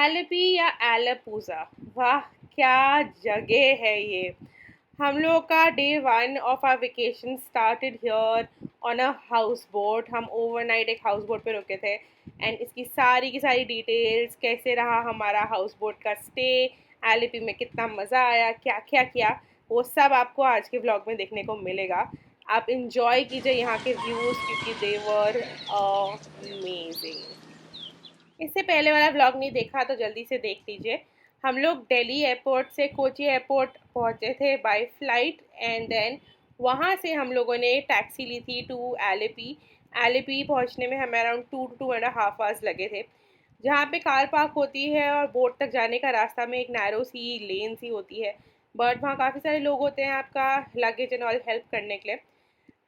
एलेपी या एलपूजा, वाह क्या जगह है ये। हम लोग का day 1 of our vacation started here on a house boat. हम ओवरनाइट एक हाउस बोट पे रुके थे एंड इसकी सारी की सारी डिटेल्स, कैसे रहा हमारा हाउस बोट का स्टे, एलेपी में कितना मज़ा आया, क्या क्या किया, वो सब आपको आज के व्लॉग में देखने को मिलेगा। आप इंजॉय कीजिए यहाँ के व्यूज़ क्योंकि दे वर अमेजिंग। इससे पहले वाला व्लॉग नहीं देखा तो जल्दी से देख लीजिए। हम लोग दिल्ली एयरपोर्ट से कोची एयरपोर्ट पहुँचे थे बाय फ्लाइट एंड देन वहाँ से हम लोगों ने टैक्सी ली थी टू एलेपी। एलेपी पहुँचने में हमें अराउंड 2 to 2.5 आवर्स लगे थे। जहाँ पे कार पार्क होती है और बोट तक जाने का रास्ता में एक नैरो सी लेन सी होती है, बट वहाँ काफ़ी सारे लोग होते हैं आपका लगेज एंड ऑल हेल्प करने के लिए।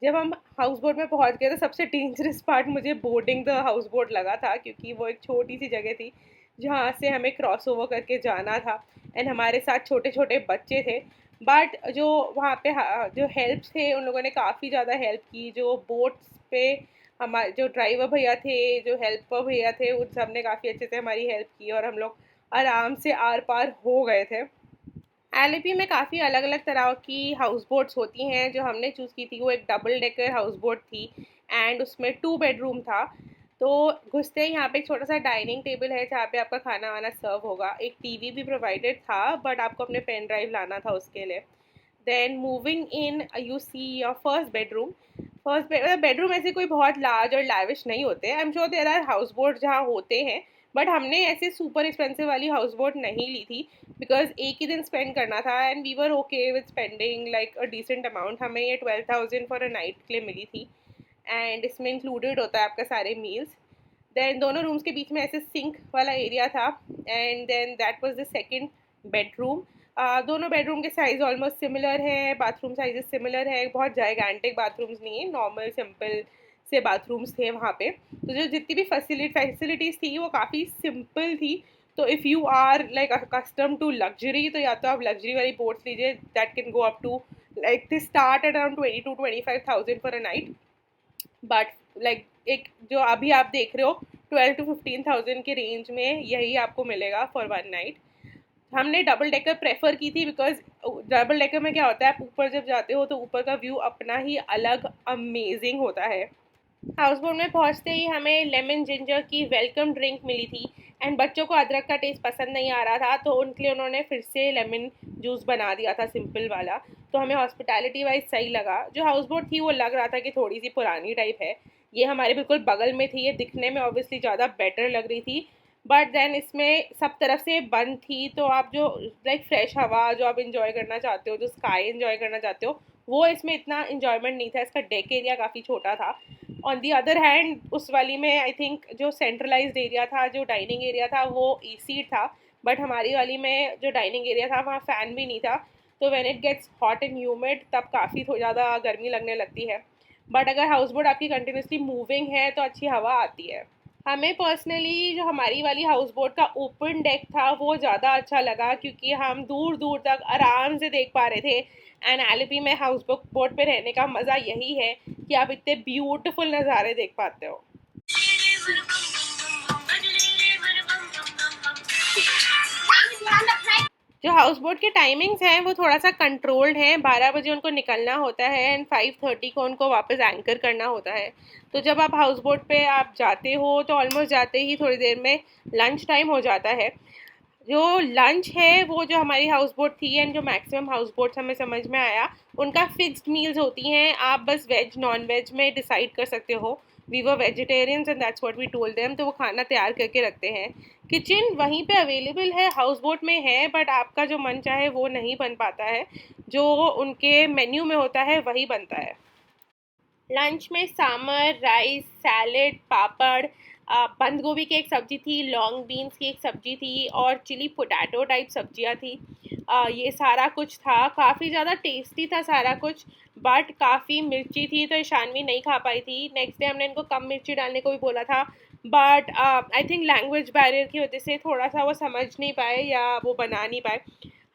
जब हम हाउस बोट में पहुंच गए तो सबसे डेंजरस पार्ट मुझे बोर्डिंग द हाउस बोट लगा था, क्योंकि वो एक छोटी सी जगह थी जहाँ से हमें क्रॉस ओवर करके जाना था एंड हमारे साथ छोटे छोटे बच्चे थे। बट जो वहाँ पे जो हेल्प थे उन लोगों ने काफ़ी ज़्यादा हेल्प की। जो बोट्स पे हमारे जो ड्राइवर भैया थे, जो हेल्पर भैया थे, उन सब ने काफ़ी अच्छे से हमारी हेल्प की और हम लोग आराम से आर पार हो गए थे। एलपी में काफ़ी अलग अलग तरह की हाउस बोट्स होती हैं। जो हमने चूज़ की थी वो एक डबल डेकर हाउस बोट थी एंड उसमें 2 बेडरूम था। तो घुसते ही यहाँ पे एक छोटा सा डाइनिंग टेबल है जहाँ पे आपका खाना वाना सर्व होगा। एक टीवी भी प्रोवाइडेड था बट आपको अपने पेन ड्राइव लाना था उसके लिए। Then moving in you see your first bedroom. Bedroom ऐसे कोई बहुत लार्ज और लैविश नहीं होते। I am sure there are house boat जहाँ होते हैं, बट हमने ऐसे सुपर एक्सपेंसिव वाली हाउस बोट नहीं ली थी बिकॉज एक ही दिन स्पेंड करना था and we were okay with spending like a decent amount. हमें ये 12,000 फॉर अ नाइट के लिए मिली थी एंड इसमें इंक्लूडेड होता है आपका सारे मील्स। देन दोनों रूम्स के बीच में ऐसे सिंक वाला एरिया था and then that was the second bedroom. दोनों बेडरूम के साइज ऑलमोस्ट सिमिलर है, बाथरूम साइजेस सिमिलर है, बहुत जाइगैंटिक बाथरूम्स नहीं है, नॉर्मल सिंपल से बाथरूम्स थे वहाँ पे। तो जो जितनी भी फैसिलिटीज़ थी वो काफ़ी सिंपल थी। तो if you are like accustom to luxury तो या तो आप लग्जरी वाली बोट्स लीजिए that can go up to like they start at around 20 to 25,000 for a night. But like एक जो अभी आप देख रहे हो 12 to 15,000 के रेंज में यही आपको मिलेगा फॉर 1 नाइट। हमने डबल डेकर प्रेफर की थी बिकॉज डबल डेकर में क्या होता है, आप ऊपर जब जाते हो तो ऊपर का व्यू अपना ही अलग अमेजिंग होता है। हाउस बोट में पहुंचते ही हमें लेमन जिंजर की वेलकम ड्रिंक मिली थी एंड बच्चों को अदरक का टेस्ट पसंद नहीं आ रहा था तो उनके लिए उन्होंने फिर से लेमन जूस बना दिया था सिंपल वाला। तो हमें हॉस्पिटैलिटी वाइज सही लगा। जो हाउस बोट थी वो लग रहा था कि थोड़ी सी पुरानी टाइप है। ये हमारे बिल्कुल बगल में थी, ये दिखने में ऑब्वियसली ज़्यादा बेटर लग रही थी बट देन इसमें सब तरफ से बंद थी। तो आप जो लाइक फ्रेश हवा जो आप इंजॉय करना चाहते हो, जो स्काई इंजॉय करना चाहते हो, वो इसमें इतना इंजॉयमेंट नहीं था। इसका डेक एरिया काफ़ी छोटा था। ऑन दी अदर हैंड उस वाली में आई थिंक जो सेंट्रलाइज्ड एरिया था, जो डाइनिंग एरिया था वो एसी था, बट हमारी वाली में जो डाइनिंग एरिया था वहाँ फ़ैन भी नहीं था। तो when it gets hot and humid तब काफ़ी ज़्यादा गर्मी लगने लगती है। बट अगर हाउस बोट आपकी कंटिन्यूसली मूविंग है तो अच्छी हवा आती है। हमें पर्सनली जो हमारी वाली हाउस बोट का ओपन डेक था वो ज़्यादा अच्छा लगा क्योंकि हम दूर दूर तक आराम से देख पा रहे थे एंड एलपी में हाउस बोट पे रहने का मज़ा यही है कि आप इतने ब्यूटीफुल नज़ारे देख पाते हो। जो हाउस बोट के टाइमिंग्स हैं वो थोड़ा सा कंट्रोल्ड हैं। 12 बजे उनको निकलना होता है एंड 5:30 को उनको वापस एंकर करना होता है। तो जब आप हाउस बोट पे आप जाते हो तो ऑलमोस्ट जाते ही थोड़ी देर में लंच टाइम हो जाता है। जो लंच है वो जो हमारी हाउस बोट थी एंड जो मैक्सिमम हाउस बोट्स हमें समझ में आया उनका फिक्स्ड मील्स होती हैं। आप बस वेज नॉन वेज में डिसाइड कर सकते हो। We were vegetarians and that's what we told them. तो वो खाना तैयार करके रखते हैं। किचन वहीं पे अवेलेबल है, हाउस बोट में है, बट आपका जो मन चाहे वो नहीं बन पाता है। जो उनके मेन्यू में होता है वही बनता है। लंच में सांभर, राइस, सैलेड, पापड़, बंद गोभी की एक सब्ज़ी थी, लॉन्ग बीन्स की एक सब्ज़ी थी और चिली पोटैटो टाइप सब्जियां थी। ये सारा कुछ था। काफ़ी ज़्यादा टेस्टी था सारा कुछ, बट काफ़ी मिर्ची थी तो ईशानवी नहीं खा पाई थी। नेक्स्ट डे हमने इनको कम मिर्ची डालने को भी बोला था but I think language barrier की वजह से थोड़ा सा वो समझ नहीं पाए या वो बना नहीं पाए।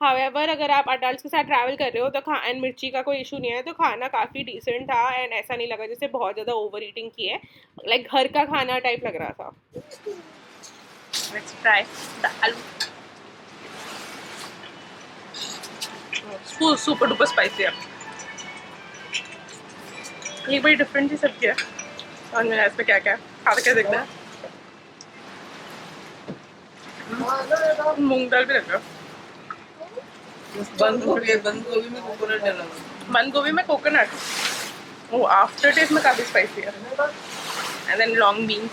हावेवर अगर आप अडल्ट के साथ ट्रैवल कर रहे हो तो एंड मिर्ची का कोई इशू नहीं है तो खाना काफ़ी डिसेंट था एंड ऐसा नहीं लगा जैसे बहुत ज़्यादा ओवर ईटिंग की है। लाइक घर का खाना टाइप लग रहा था। Let's try the aloo. Super duper spicy है. ये बड़ी डिफरेंट सी सब्जी है. और मेरा इसमें क्या क्या खा के देखते हैं. मूंग दाल भी रखा. बंद गोभी में कोकोनट डाला हुआ है। बंद गोभी में कोकोनट. वो आफ्टर टेस्ट में काफी स्पाइसी है. And then long beans.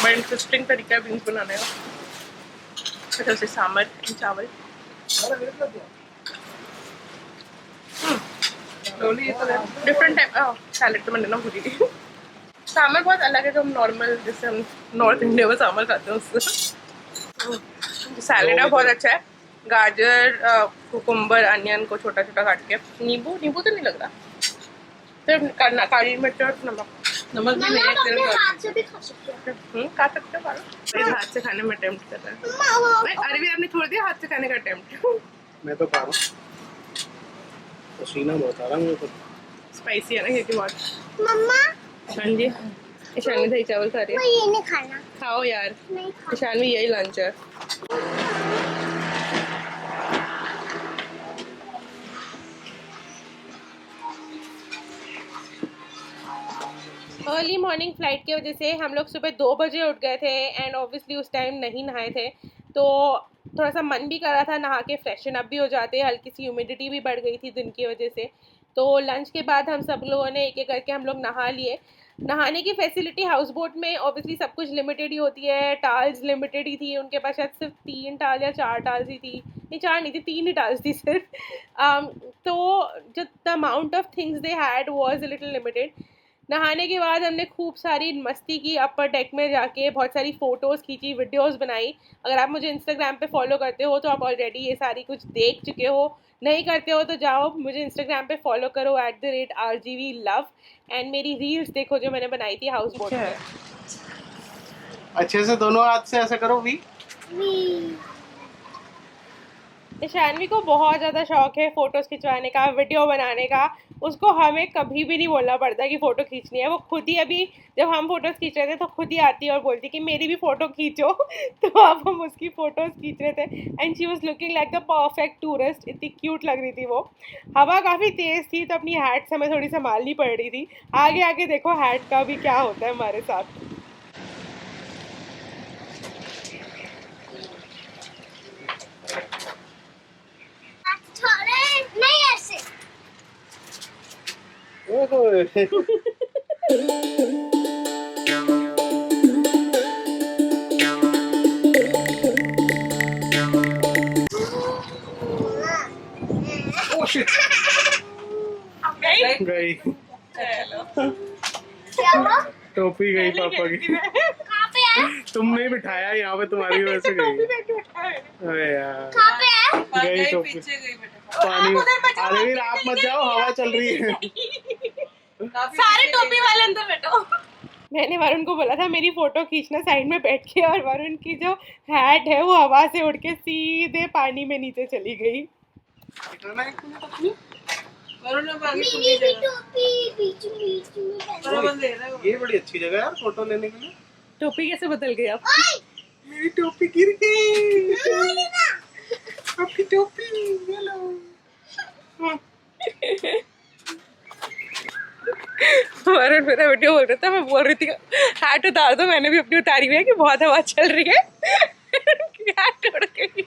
बड़ा इंटरेस्टिंग तरीका है बीन्स बनाने का. अच्छा उसे सांभर चावल. डिफरेंट टाइप सैलेड तो मैंने ना भूली थी. सांभर बहुत अलग है जो हम नॉर्मल जैसे हम नॉर्थ इंडिया में सांभर खाते हैं उससे. सैलेड है बहुत अच्छा है. गाजर कुकुम्बर अनियन को छोटा छोटा काट के. नींबू नींबू तो नहीं लग रहा. सिर्फ काली मिर्च और नमक भी नहीं है, अपने हाथ से भी खा सकते हो। खा सकते हो. मेरे हाथ से खाने में अटेम्प्ट कर रहा है. अरे भी आपने छोड़ दिया हाथ से खाने का अटेम्प्ट. मैं तो खा रहा हूँ. पसीना बहुत आ रहा है मुझे तो. स्पाइसी है ना क्योंकि बहुत. मम्मा हाँ जी. ईशान दही चावल खा रही है. मैं ये नहीं खाना। खाओ यार. नहीं खाना। ईशान में यही लंच है. अर्ली मॉर्निंग फ्लाइट की वजह से हम लोग सुबह 2 बजे उठ गए थे एंड ऑब्वियसली उस टाइम नहीं नहाए थे. तो थोड़ा सा मन भी कर रहा था नहा के फ्रेशन अप भी हो जाते. हल्की सी ह्यूमिडिटी भी बढ़ गई थी दिन की वजह से. तो लंच के बाद हम सब लोगों ने एक एक करके हम लोग नहा लिए. नहाने की फैसिलिटी हाउस बोट में ऑब्वियसली सब कुछ लिमिटेड ही होती है. टाल्स लिमिटेड ही थी. उनके पास शायद सिर्फ 3 टाल या 4 टाल्स ही थी. नहीं 4 नहीं थी 3 ही टाल्स थी सिर्फ. तो जो the amount of things they had was a little limited. नहाने के बाद हमने खूब सारी मस्ती की. अपर डेक में जाके बहुत सारी फ़ोटोज़ खींची, वीडियोस बनाई. अगर आप मुझे इंस्टाग्राम पे फॉलो करते हो तो आप ऑलरेडी ये सारी कुछ देख चुके हो. नहीं करते हो तो जाओ मुझे इंस्टाग्राम पे फॉलो करो @RGVLove. एंड मेरी रील्स देखो जो मैंने बनाई थी हाउस बोट में. अच्छे से दोनों हाथ से ऐसे करो वी. ईशानवी को बहुत ज़्यादा शौक है फ़ोटोज़ खिंचवाने का, वीडियो बनाने का. उसको हमें कभी भी नहीं बोलना पड़ता कि फ़ोटो खींचनी है. वो खुद ही अभी जब हम फ़ोटोज़ खींच रहे थे तो खुद ही आती है और बोलती कि मेरी भी फ़ोटो खींचो. तो अब हम उसकी फ़ोटोज़ खींच रहे थे and she was looking like the perfect tourist. इतनी क्यूट लग रही थी वो. हवा काफ़ी तेज़ थी तो अपनी हैट से हमें थोड़ी संभालनी पड़ रही थी. आगे आगे देखो हैट का भी क्या होता है हमारे साथ. नहीं ऐसे। Oh shit. गई. क्या हुआ? टोपी गई पापा की. कहाँ पे है? तुमने बिठाया यहाँ पे तुम्हारी वजह से गई. अरे यार. कहाँ पे है? गई टोपी. पीछे गई बेटा। पानी. अरे वीर आप मत जाओ हवा चल रही है. सारे टोपी वाले अंदर बैठो. मैंने वरुण को बोला था मेरी फोटो खींचना साइड में बैठ के. और वरुण की जो हैट है वो हवा से उड़ के सीधे पानी में नीचे चली गई. वरुण ने मांगी मेरी पूरी भी जगह। टोपी बीच में पहनी। वरुण दे रहा है। ये बड़ी अच्छी जगह है यार फोटो लेने के लिए. टोपी कैसे बदल गई अब? ओए! मेरी टोपी गिर गई. बोली ना। आपकी टोपी. हेलो. वरुण मेरा वीडियो बोल रहा था. मैं बोल रही थी हैट उतार दो. मैंने भी अपनी उतारी हुई है कि बहुत हवा चल रही है. हैट उड़ गई.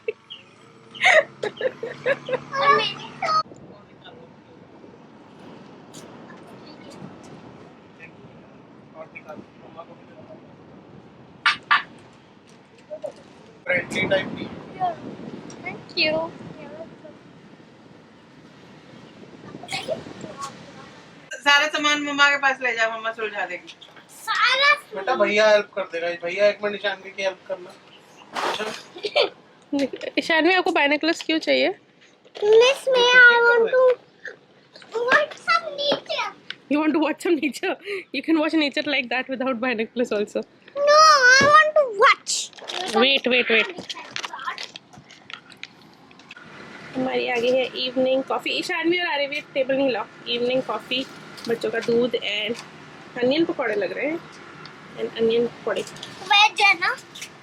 और मेरी टोपी। फ्रेंडली टाइप की. Thank you. सारा सामान मम्मा के पास ले जा, मम्मा सुलझा देगी। सारा बेटा भैया हेल्प कर देगा. भैया एक मिनट निशान की हेल्प करना. अच्छा. ईशान में आपको बाइनोकुलर्स क्यों चाहिए? Miss me, I want to watch some nature. You want to watch some nature? You can watch nature like that without binoculars also. No, I want to watch. Wait. हमारी आगे है evening coffee. Ishanvi और RV table नहीं लाओ. Evening coffee, बच्चों का दूध and onion पकौड़े लग रहे हैं, अनियन पकौड़े। वेज है ना?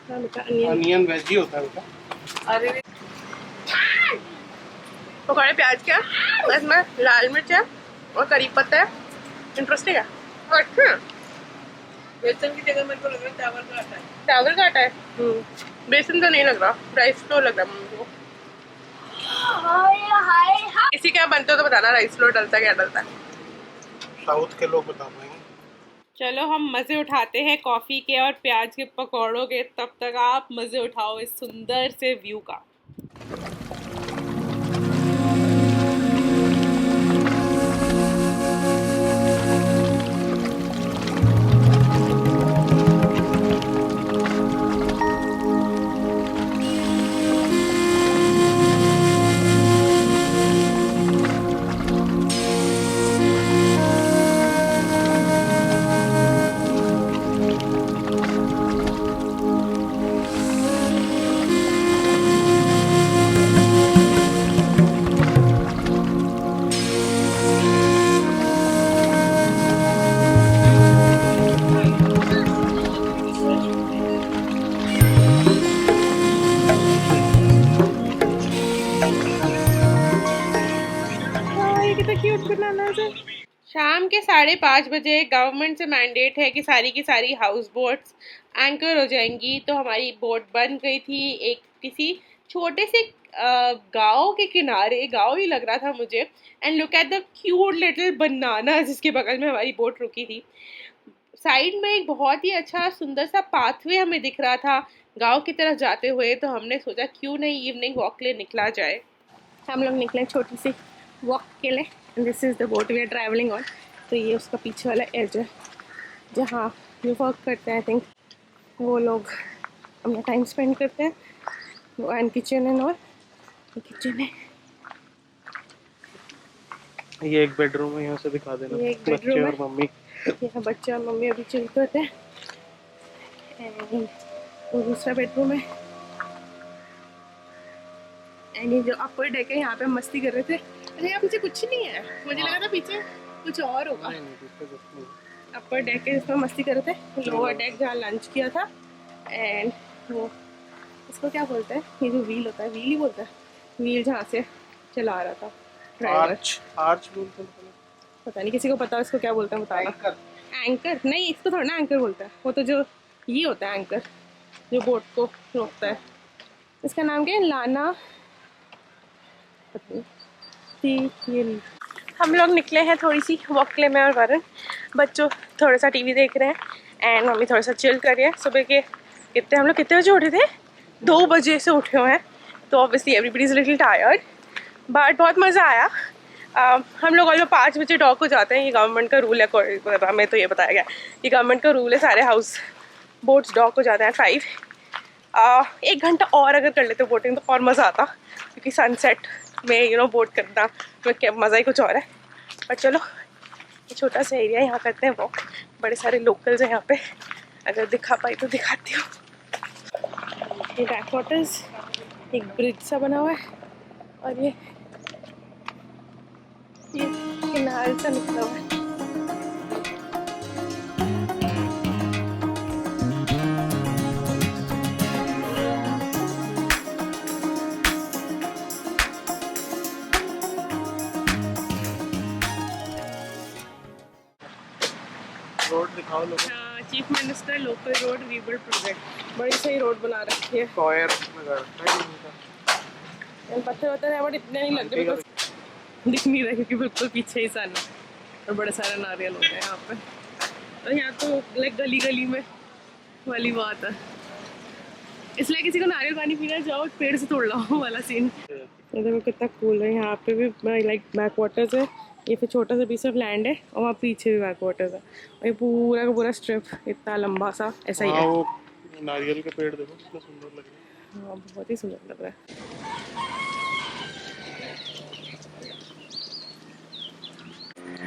हाँ बेटा, अनियन अनियन वेज ही होता है बेटा। अरे पकौड़े प्याज का, इसमें लाल मिर्च है और करी पत्ता है। इंटरेस्टिंग है। अच्छा, बेसन की जगह मेरे को लग रहा है चावल का आटा है। चावल का आटा है। बेसन तो नहीं लग रहा, राइस फ्लोर लग रहा है मम्मी को। हाय हाय हाय। इसी क्या बनते हो तो बताना, राइस फ्लोर डलता है क्या डलता है। साउथ के लोग बता पाएंगे। चलो हम मज़े उठाते हैं कॉफ़ी के और प्याज के पकौड़ों के, तब तक आप मज़े उठाओ इस सुंदर से व्यू का। कितना क्यूट बनाना है। शाम के 5:30 बजे गवर्नमेंट से मैंडेट है कि सारी की सारी हाउस बोट्स एंकर हो जाएंगी। तो हमारी बोट बन गई थी एक किसी छोटे से गांव के किनारे, गांव ही लग रहा था मुझे। And look at the cute little banana जिसके बगल में हमारी बोट रुकी थी। साइड में एक बहुत ही अच्छा सुंदर सा पाथवे हमें दिख रहा था गांव की तरफ जाते हुए। तो हमने सोचा क्यों नहीं इवनिंग वॉक के लिए निकला जाए। हम लोग निकले छोटी सी वॉक के लिए। This is the boat we are travelling on. तो ये उसका पीछे वाला एज है जहाँ जो वर्क करते हैं, आई थिंक वो लोग अपना टाइम स्पेंड करते हैं। वो एंड किचन है और किचन है। ये एक बेडरूम है, यहाँ से दिखा देना। ये एक बच्चे बेडरूम और है। मम्मी। यहाँ बच्चे और मम्मी अभी चिल करते हैं। एंड वो दूसरा बेडरूम है। एंड ये जो अपर डेक है यहाँ पे हम मस्ती कर रहे थे। अरे यहाँ पीछे कुछ नहीं है, मुझे लगा था पीछे कुछ और होगा। अपर डेक है जिसमें मस्ती कर रहे थे। लोअर डेक जहाँ लंच किया था। एंड वो इसको क्या बोलते हैं, ये जो व्हील होता है, व्हील ही बोलता है, व्हील जहाँ से चला रहा था ड्राइवर। आर्च बोलते हैं। पता नहीं किसी को पता है इसको क्या बोलते हैं, बताना। एंकर नहीं, इसको थोड़ा ना एंकर बोलता है, वो तो जो ये होता है एंकर जो बोट को रोकता है। इसका नाम क्या है, लाना पता नहीं। ये हम लोग निकले हैं थोड़ी सी वॉक के लिए, मैं और वरुण। बच्चों थोड़ा सा टीवी देख रहे हैं एंड मम्मी थोड़ा सा चिल कर रही है। सुबह के कितने हम लोग कितने बजे उठे थे, 2 बजे से उठे हुए हैं। तो obviously everybody is little tired, but बहुत मज़ा आया। हम लोग ऑलमोस्ट 5 बजे डॉक हो जाते हैं। ये गवर्नमेंट का रूल है, हमें तो ये बताया गया ये गवर्नमेंट का रूल है। सारे हाउस बोट्स डॉक हो जाते हैं 5। 1 घंटा और अगर कर लेते बोटिंग तो और मज़ा आता, क्योंकि सनसेट में बोट करना मज़ा ही कुछ और है। पर चलो ये छोटा सा एरिया, यहाँ करते हैं वॉक। बड़े सारे लोकल्स हैं यहाँ पे, अगर दिखा पाई तो दिखाती हूँ। ये बैक वाटर्स, एक ब्रिज सा बना हुआ है और ये किनारे सा निकला हुआ है। रोड दिखाओ लोगों। Chief minister local road rebuild project, बड़ी सही रोड बना रखी है। स्क्वायर लगा रखा है। पत्थर वत्थर है बट इतने नहीं लग रहे, दिख नहीं रहे क्योंकि बिल्कुल पीछे ही सन है और बड़े सारे नारियल होते हैं यहाँ पे। और यहाँ तो लाइक गली गली में वाली बात है, इसलिए किसी को नारियल पानी पीना जाओ पेड़ से तोड़ लाओ वाला सीन। देखो कितना कूल है। यहाँ पे भी लाइक बैक वाटर्स है। ये फिर छोटा सा पीस ऑफ लैंड है और वहाँ पीछे भी बैक वाटर्स है। और ये पूरा का पूरा स्ट्रिप इतना लंबा सा ऐसा ही है। वो नारियल के पेड़ देखो कितना सुंदर लग रहा है। हाँ बहुत ही सुंदर लग रहा है।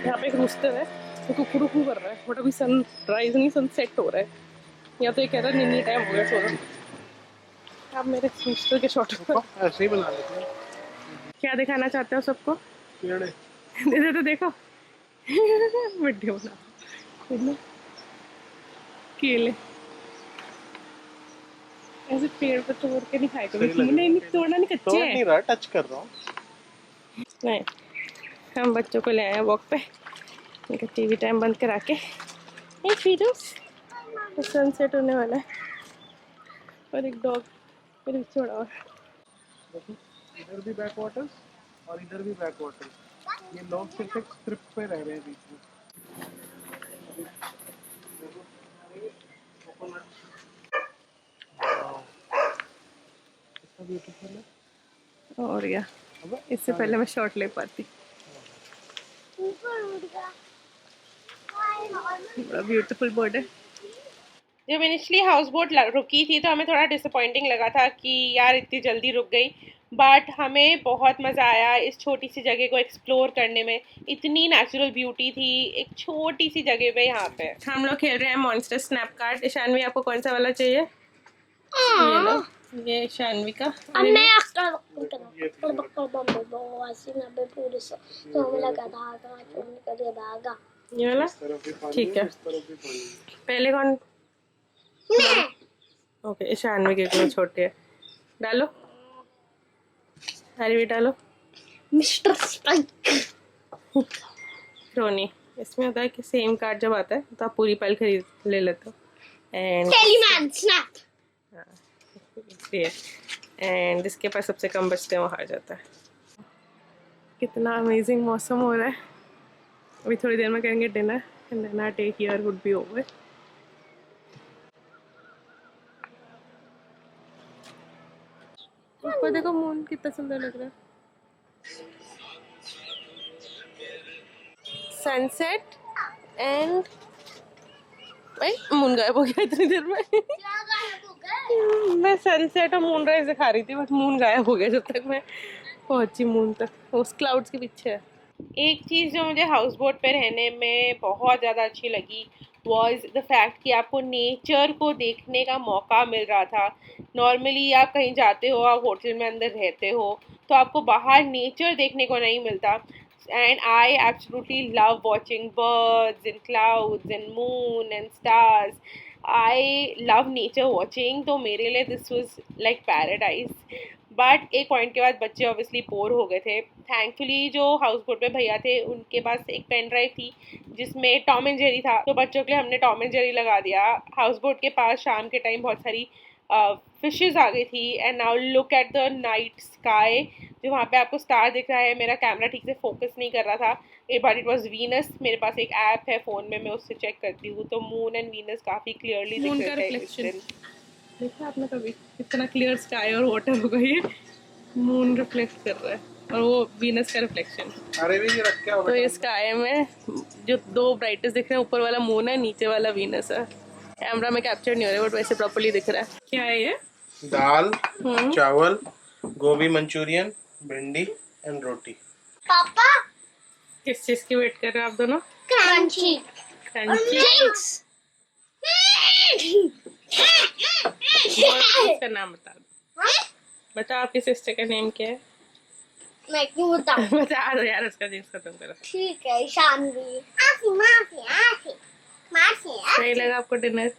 यहाँ पे एक रूस्टर है तो कुकू कर रहा है, बट अभी सन राइज नहीं सन सेट हो रहा है। या तो ये कह रहा है नहीं टाइम हो गया सोना। आप मेरे रूस्टर के शॉट ऐसे ही बना लेते हैं। क्या दिखाना चाहते हो सबको? पेड़ दे तो देखो वीडियो बना केले ऐसे पेड़ पर तोड़ के नहीं खाएगा। सही लगेगा। नहीं नहीं, तोड़ना नहीं, कच्चे तोड़ हैं। नहीं रहा, टच कर रहा हूँ। नहीं, हम बच्चों को ले आए हैं वॉक पे, उनका टीवी टाइम बंद करा के। एक फीडर्स सनसेट होने वाला है और एक डॉग मेरे पीछे छोड़ा हुआ है। इधर भी बैक वाटर और इधर भी बैक वाटर। ये लोग सिर्फ एक स्ट्रिप पे रह रहे हैं बीच में। कितना ब्यूटीफुल है। और या इससे पहले मैं शॉट ले पाती। ऊपर उड़ गया। बड़ा ब्यूटीफुल बर्ड है। जब इनिशियली हाउस बोट रुकी थी तो हमें थोड़ा डिसअपॉइंटिंग लगा था कि यार इतनी जल्दी रुक गई, बट हमें बहुत मज़ा आया इस छोटी सी जगह को एक्सप्लोर करने में। इतनी नेचुरल ब्यूटी थी एक छोटी सी जगह पे। यहाँ पे हम लोग खेल रहे हैं मॉन्स्टर स्नैप कार्ड। ईशानवी आपको कौन सा वाला चाहिए? ये लो, ये ईशानवी का। अब मैं पूरे से तो हमें लगा धागा चोरी कर दिया धागा। ये वाला इस तरफ भी पानी ठीक है। इस तरफ भी पानी। पहले कौन? मैं ओके, ईशानवी के को छोटे है। डालो, हरी भी डालो। Mister spike. रोनी, इसमें होता है कि सेम कार्ड जब आता है तो आप पूरी पाइल खरीद ले लेते हो। And टेलीमैन snap. एंड जिसके पास सबसे कम बचते हैं वो हार जाता है। कितना अमेजिंग मौसम हो रहा है। अभी थोड़ी देर में करेंगे dinner and then our day here would be over. ऊपर देखो मून कितना सुंदर लग रहा है। सनसेट एंड भाई मून गायब हो गया इतनी देर में। मैं सनसेट और मून राइज दिखा रही थी बट मून गायब हो गया जब तक मैं पहुंची मून तक। उस क्लाउड्स के पीछे है। एक चीज़ जो मुझे हाउस बोट पे रहने में बहुत ज़्यादा अच्छी लगी वॉज द फैक्ट कि आपको नेचर को देखने का मौका मिल रहा था। नॉर्मली आप कहीं जाते हो, आप होटल में अंदर रहते हो तो आपको बाहर नेचर देखने को नहीं मिलता। And I absolutely love watching birds and clouds and moon and stars. I love nature watching, तो मेरे लिए this was like paradise. But एक पॉइंट के बाद बच्चे ऑब्वियसली बोर हो गए थे। थैंकफुली जो हाउस बोट पे भैया थे उनके पास एक पेन ड्राइव थी जिसमें टॉम एंड जेरी था, तो बच्चों के लिए हमने टॉम एंड जेरी लगा दिया। हाउस बोट के पास शाम के टाइम बहुत सारी फिशेस आ गई थी। And now look at the night sky, जो वहाँ पे आपको स्टार दिख रहा है। मेरा कैमरा ठीक से फोकस नहीं कर रहा था बट इट वॉज वीनस। मेरे पास एक ऐप है फ़ोन में, मैं उससे चेक करती हूँ तो मून एंड वीनस काफ़ी क्लियरली दिख रहे थे इस दिन। देखा आपने कभी कितना क्लियर स्काई और वाटर होगा। ये मून रिफ्लेक्ट कर रहा है और वो वीनस का रिफ्लेक्शन। अरे भी ये रख क्या तो इस स्काई में जो दो ब्राइटेस्ट दिख रहे हैं, ऊपर वाला मून है, नीचे वाला वीनस है। कैमरा में कैप्चर नहीं हो रहा है बट वैसे प्रॉपर्ली दिख रहा है। क्या है ये? दाल, चावल, गोभी मंचूरियन, भिंडी एंड रोटी। पापा किस चीज की वेट कर रहे हो आप दोनों? Crunchy crunchy. ड्रिंक्स। इसका नाम बता दो। बताओ आपकी सिस्टर का नेम क्या है? मैं क्यों बताऊं? बता दो यार, उसका जिंक्स खत्म करो। ठीक है, ईशानवी। आसी मासी आसी मासी सही लगा आपको डिनर?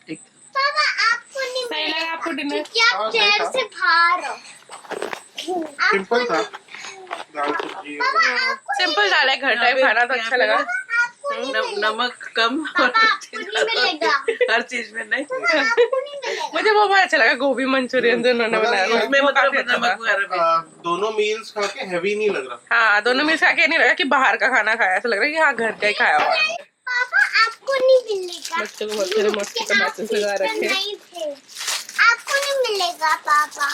एक पापा आपको नहीं सही लगा आपको डिनर? क्या आप चेयर से बाहर हो? सिंपल था। दाल सब्जी सिंपल दाल है, घर टाइप खाना तो अच्छा लगा। नमक कम और आपको नहीं मिलेगा। हर चीज में नहीं। आपको नहीं मिलेगा। मुझे वो बहुत अच्छा लगा, गोभी मंचूरियन जो उन्होंने बनाया मतलब उसमें वो काफी अच्छा नमक था। वगैरह भी। दोनों मील्स खा के हैवी नहीं लग रहा। हाँ, दोनों मिल खा के नहीं लगा कि बाहर का खाना खाया, ऐसा लग रहा है कि हाँ घर का ही खाया हुआ है। पापा आपको नहीं मिलेगा। बच्चों को बहुत सारे मस्ती का मैसेज लगा रखे। नहीं थे। आपको नहीं मिलेगा पापा।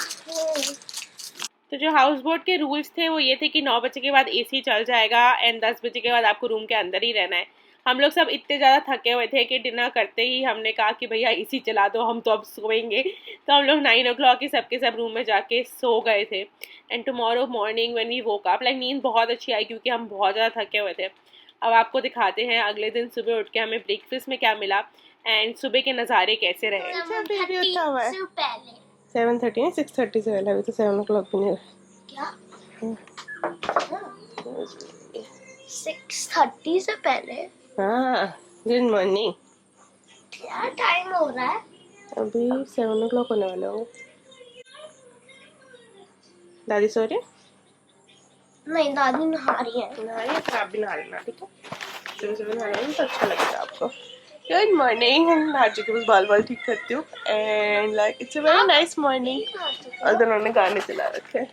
तो जो हाउस बोट के रूल्स थे वो ये थे कि 9 बजे के बाद एसी चल जाएगा एंड 10 बजे के बाद आपको रूम के अंदर ही रहना है। हम लोग सब इतने ज़्यादा थके हुए थे कि डिनर करते ही हमने कहा कि भैया एसी चला दो, हम तो अब सोएंगे। तो हम लोग 9 o'clock ही सबके सब रूम में जाके सो गए थे। And tomorrow morning when we woke up, like नींद बहुत अच्छी आई क्योंकि हम बहुत ज़्यादा थके हुए थे। अब आपको दिखाते हैं अगले दिन सुबह उठ के हमें ब्रेकफास्ट में क्या मिला एंड सुबह के नज़ारे कैसे रहे। 7:30 है, 6:30 से पहले, अभी तो 7 o'clock भी नहीं हुआ। क्या 6:30 से पहले? हाँ, गुड मॉर्निंग। क्या टाइम हो रहा है? अभी 7 o'clock होने वाले होंगे। दादी सो रही है? नहीं, दादी नहा रही है। नहा रही है तो आप भी नहा लेना, ठीक है? सुबह सुबह नहा लेना तो अच्छा लगेगा आपको। Good morning. हम नहा चुके, बस बाल बाल ठीक करती हूँ and like it's a very nice morning. और दोनों ने गाने चला रखे हैं।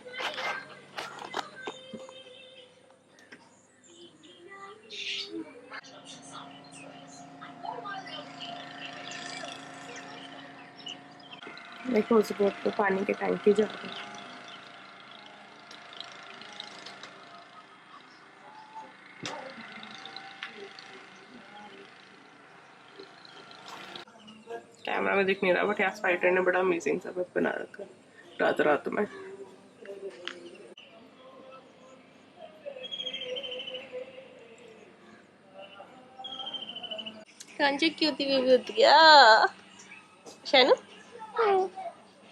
देखो उस बोट पे पानी के टैंकी जा रही है। कैमरा में दिख नहीं रहा बट यहाँ स्पाइडर ने बड़ा अमेजिंग सा बस बना रखा है रात रात में। कांचे क्यूटी बेबी उठ गया। Shainu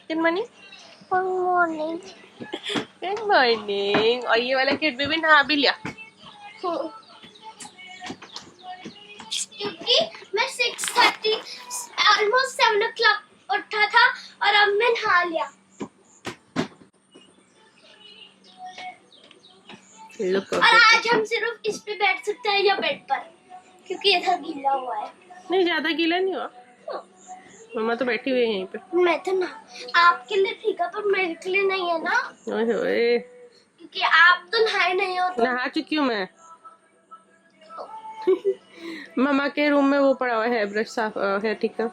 good morning. Good morning. Good morning. और ये वाला किड बेबी नहा भी लिया। क्योंकि मैं 6:30 ऑलमोस्ट 7 o'clock उठा था और अब मैं नहा लिया। Look और आज हम सिर्फ इस पे बैठ सकते हैं या बेड पर, क्योंकि इधर गीला हुआ है। नहीं ज्यादा गीला नहीं हुआ। मम्मा तो बैठी हुई है यहीं पे। मैं तो ना, आपके लिए ठीक है पर मेरे के लिए नहीं है ना, ओए होए, क्योंकि आप तो नहाए नहीं हो। तो नहा चुकी हूँ मैं। मम्मा के रूम में वो पड़ा हुआ है ब्रश साफ है, ठीक है।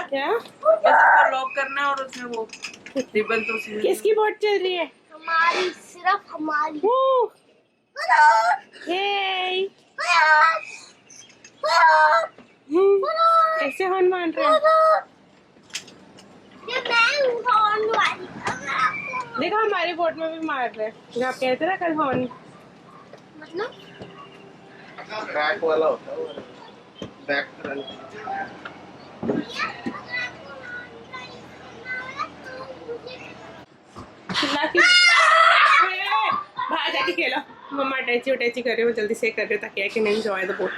क्या बस इसको लॉक करना और उसमें वो रिबन तो उसी में। किसकी बोट चल रही है? हमारी, सिर्फ हमारी। ये कैसे हॉर्न मार रहे हैं? ये मैं हूँ हॉर्न वाली। देखो हमारी बोट में भी मार रहे हैं, जो आप कहते ना कल हॉर्न। मतलब बैक वाला होता है वो, बैक रन। चिल्ला क्यों? बाहर जाके खेलो। मम्मा अटैची उटैची कर रही है, जल्दी से कर रही है ताकि I can enjoy the boat.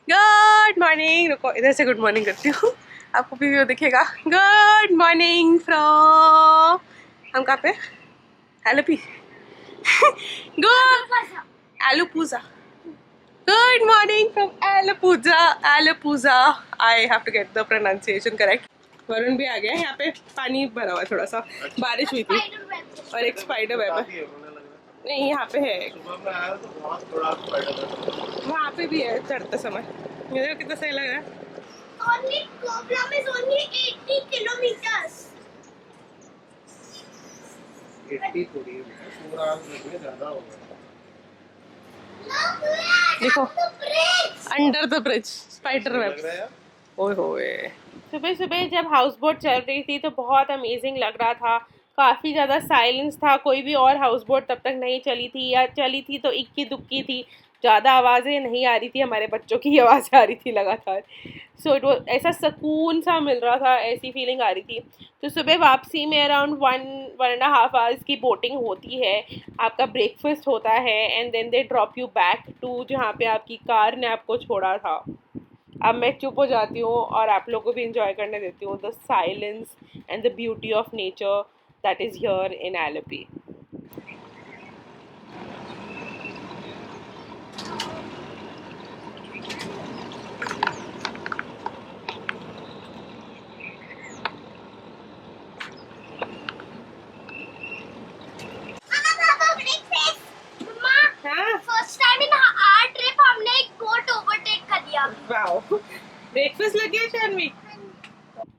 Good morning. रुको इधर से गुड मॉर्निंग करती हूँ, आपको भी व्यू दिखेगा। गुड मॉर्निंग फ्रॉम, हम कहाँ पे? एलोपी। गुड एलोपूजा। Good morning from Alappuzha. Alappuzha. I have to get the pronunciation correct. Varun भी आ गया है। यहाँ पे पानी भरा हुआ है थोड़ा सा, बारिश हुई थी और एक स्पाइडर वेब है। नहीं यहाँ पे है, वहाँ पे भी है चढ़ते समय। ये देखो कितना सही लग रहा है। only Koblem is only 80 kilometers. 80 थोड़ी है, पूरा ज़्यादा होगा। देखो under the bridge spider web. ओए होए। सुबह सुबह जब हाउस बोट चल रही थी तो बहुत अमेजिंग लग रहा था। काफ़ी ज़्यादा साइलेंस था, कोई भी और हाउस बोट तब तक नहीं चली थी, या चली थी तो इक्की दुक्की थी, ज़्यादा आवाज़ें नहीं आ रही थी। हमारे बच्चों की आवाज़ें आ रही थी लगातार। सो इट वो ऐसा सुकून सा मिल रहा था, ऐसी फीलिंग आ रही थी। तो सुबह वापसी में अराउंड 1.5 आवर्स की बोटिंग होती है, आपका ब्रेकफास्ट होता है and then they drop you back to जहाँ पे आपकी कार ने आपको छोड़ा था। अब मैं चुप हो जाती हूँ और आप लोगों को भी इंजॉय करने देती हूँ the silence and the beauty of nature that is here in Alleppey. First time in our trip हमने एक बोट ओवरटेक कर लिया। वाओ, ब्रेकफास्ट लग गया शानवी।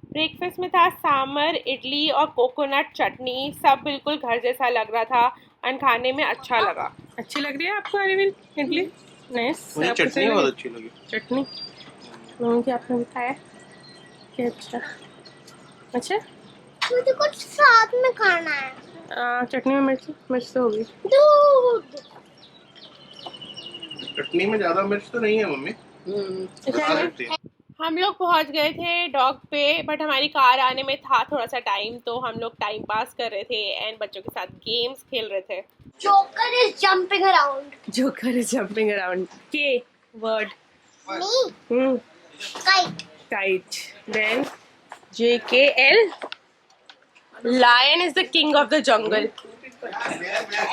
ब्रेकफास्ट में था सांभर, इडली और कोकोनट चटनी, सब बिल्कुल घर जैसा लग रहा था एंड खाने में अच्छा लगा। अच्छी लग रही है आपको अरविंद इडली? नाइस। मुझे चटनी बहुत अच्छी लगी। चटनी मुझे आपने बताया कि अच्छा अच्छा मुझे कुछ साथ में खाना है। चटनी में मिर्च मिर्च तो होगी। दूध। चटनी में ज्यादा मिर्च तो नहीं है मम्मी। अच्छा हम लोग पहुंच गए थे डॉग पे, बट हमारी कार आने में था थोड़ा सा टाइम, तो हम लोग टाइम पास कर रहे थे एंड बच्चों के साथ गेम्स खेल रहे थे. Joker is jumping around. Joker is jumping around. K word. Me. Kite. Kite. Then JKL. Lion is the king of the jungle.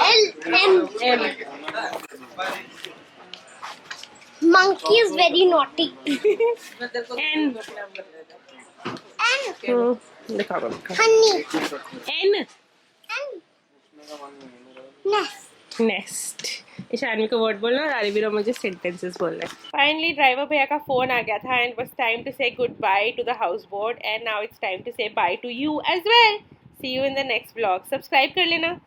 LM. Monkey is very naughty. N. N. दिखाओ. Honey. N. N. Nest. Nest. Ishanvi को word बोलना और RB रो मुझे sentences बोलना है. Finally driver भैया का phone आ गया था and it was time to say good bye to the house boat and now it's time to say bye to you as well. See you in the next vlog. Subscribe कर लेना.